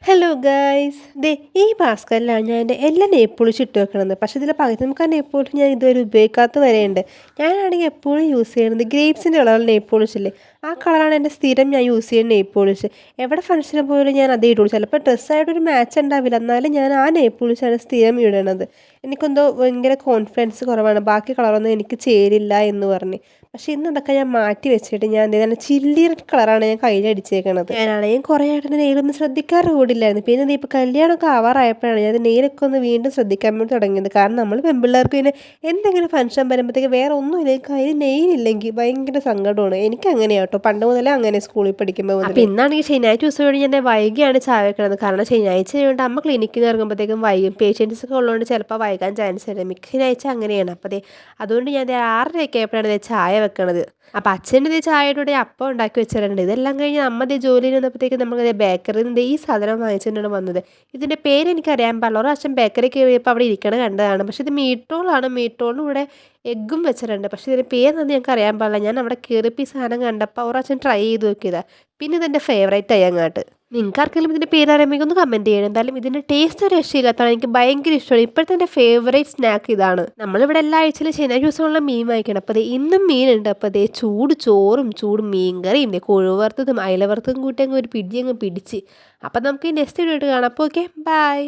Hello guys ഈ ബാസ്ക്കറ്റിലാണ് ഞാൻ എൻ്റെ എല്ലാ നെയിൽ പോളിഷ് ഇട്ട് വെക്കണത്. പക്ഷേ ഇതിൽ പകുതി നമുക്ക് ആ നെയിൽ പോളിഷ് ഞാൻ ഇതുവരെ ഉപയോഗിക്കാത്ത വരെയുണ്ട്. ഞാനാണെങ്കിൽ എപ്പോഴും യൂസ് ചെയ്യുന്നത് ഗ്രേപ്സിൻ്റെ കളറുള്ള നെയിൽ പോളിഷ് ഇല്ലേ, ആ കളറാണ് എൻ്റെ സ്ഥിരം ഞാൻ യൂസ് ചെയ്യുന്ന നെയിൽ പോളിഷ്. എവിടെ ഫംഗ്ഷന് പോയാലും ഞാൻ അതേ ഇടുള്ളൂ. ചിലപ്പോൾ ഡ്രസ്സായിട്ടൊരു മാച്ച് ഉണ്ടാവില്ല, എന്നാലും ഞാൻ ആ നെയിൽ പോളിഷാണ് സ്ഥിരം ഇടണത്. എനിക്കെന്തോ ഭയങ്കര കോൺഫിഡൻസ് കുറവാണ്, ബാക്കി കളറൊന്നും എനിക്ക് ചേരില്ല എന്ന് പറഞ്ഞ്. പക്ഷേ ഇന്ന് അതൊക്കെ ഞാൻ മാറ്റി വെച്ചിട്ട് ഞാൻ എന്തെയ്താണ് ചില്ലി റെഡ് കളറാണ് ഞാൻ കയ്യിൽ അടിച്ചേക്കണത്. ഞാനാണെങ്കിൽ കുറേ ആയിട്ട് നെയിലൊന്നും ശ്രദ്ധിക്കാറ് കൂടില്ലായിരുന്നു. പിന്നെ ഇപ്പോൾ കല്യാണമൊക്കെ ആവാറായപ്പോഴാണ് ഞാൻ നെയിലൊക്കെ ഒന്ന് വീണ്ടും ശ്രദ്ധിക്കാൻ വേണ്ടി തുടങ്ങിയത്. കാരണം നമ്മൾ പെൺപിള്ളേർക്ക് പിന്നെ എന്തെങ്കിലും ഫംഗ്ഷൻ വരുമ്പോഴത്തേക്ക് വേറെ ഒന്നും ഇല്ലെങ്കിൽ കയ്യിൽ നെയിലില്ലെങ്കിൽ ഭയങ്കര സങ്കടമാണ്. എനിക്ക് അങ്ങനെയാണ് കേട്ടോ, പണ്ട് മുതലേ അങ്ങനെ സ്കൂളിൽ പഠിക്കുമ്പോൾ മുതൽ. അപ്പോൾ ഇന്നാണെങ്കിൽ ശനിയാഴ്ച ദിവസം വേണ്ടി ഞാൻ വൈകിയാണ് ചായ വെക്കണത്. കാരണം ശനിയാഴ്ച കൊണ്ട് അമ്മ ക്ലിനിക്കിൽ നിന്ന് ഇറങ്ങുമ്പോഴത്തേക്കും വൈകും. പേഷ്യൻസ് ഒക്കെ ഉള്ളതുകൊണ്ട് ചിലപ്പോൾ വൈകാൻ ചാൻസ് ഉണ്ട്. മിക്ക ശനിയാഴ്ച അങ്ങനെയാണ്. അപ്പോൾ അതുകൊണ്ട് ഞാൻ 6:30 ആയപ്പോഴാണ് ചായ വെക്കണത്. അപ്പോൾ അച്ഛൻ്റെ ചായയുടെ അപ്പം ഉണ്ടാക്കി വെച്ചിട്ടുണ്ട്. ഇതെല്ലാം കഴിഞ്ഞ് അമ്മ ജോലിയിൽ വന്നപ്പോഴത്തേക്ക് നമ്മൾ ബേക്കറിയിൽ നിന്ന് ഈ സാധനം വാങ്ങിച്ചിട്ടാണ് വന്നത്. ഇതിൻ്റെ പേര് എനിക്കറിയാൻ പാടില്ല. ഒരു പ്രാവശ്യം ബേക്കറി കയറിയപ്പോൾ അവിടെ ഇരിക്കണ കണ്ടതാണ്. പക്ഷേ ഇത് മീറ്റ് റോളാണ്. മീറ്റ് റോളിന് ഇവിടെ എഗ്ഗും വെച്ചിട്ടുണ്ട്. പക്ഷേ ഇതിൻ്റെ പേരെന്ന് ഞങ്ങൾക്ക് അറിയാൻ പാടില്ല. ഞാൻ അവിടെ കയറിയപ്പോൾ ഈ സാധനം കണ്ടപ്പോൾ ഒരു പ്രാവശ്യം ട്രൈ ചെയ്ത് നോക്കിയതാണ്. പിന്നെ ഇതെൻ്റെ ഫേവറേറ്റ് ആയി അങ്ങോട്ട്. നിങ്ങൾക്ക് ആർക്കെങ്കിലും ഇതിൻ്റെ പേര് അറിയുമെങ്കിൽ ഒന്ന് കമൻറ്റ് ചെയ്യണം. എന്തായാലും ഇതിൻ്റെ ടേസ്റ്റ് ഒരു രക്ഷയില്ലാത്തതാണ്. എനിക്ക് ഭയങ്കര ഇഷ്ടമാണ്. ഇപ്പോഴത്തെ എൻ്റെ ഫേവറേറ്റ് സ്നാക്ക് ഇതാണ്. നമ്മളിവിടെ എല്ലാ ആഴ്ചയിലും ശനിയാഴ്ച ദിവസമുള്ള മീൻ വാങ്ങിക്കണം. അപ്പോൾ ഇന്നും മീനുണ്ട്. അപ്പോൾ ചൂട് ചോറും ചൂട് മീൻ കറിയും കൊഴുവ വറുത്തതും അയല വറുത്തതും കൂട്ടി അങ്ങ് ഒരു പിടി അങ്ങ് പിടിച്ച്. അപ്പോൾ നമുക്ക് നെക്സ്റ്റ് വീഡിയോ കാണാം. അപ്പോൾ ഓക്കെ, ബൈ.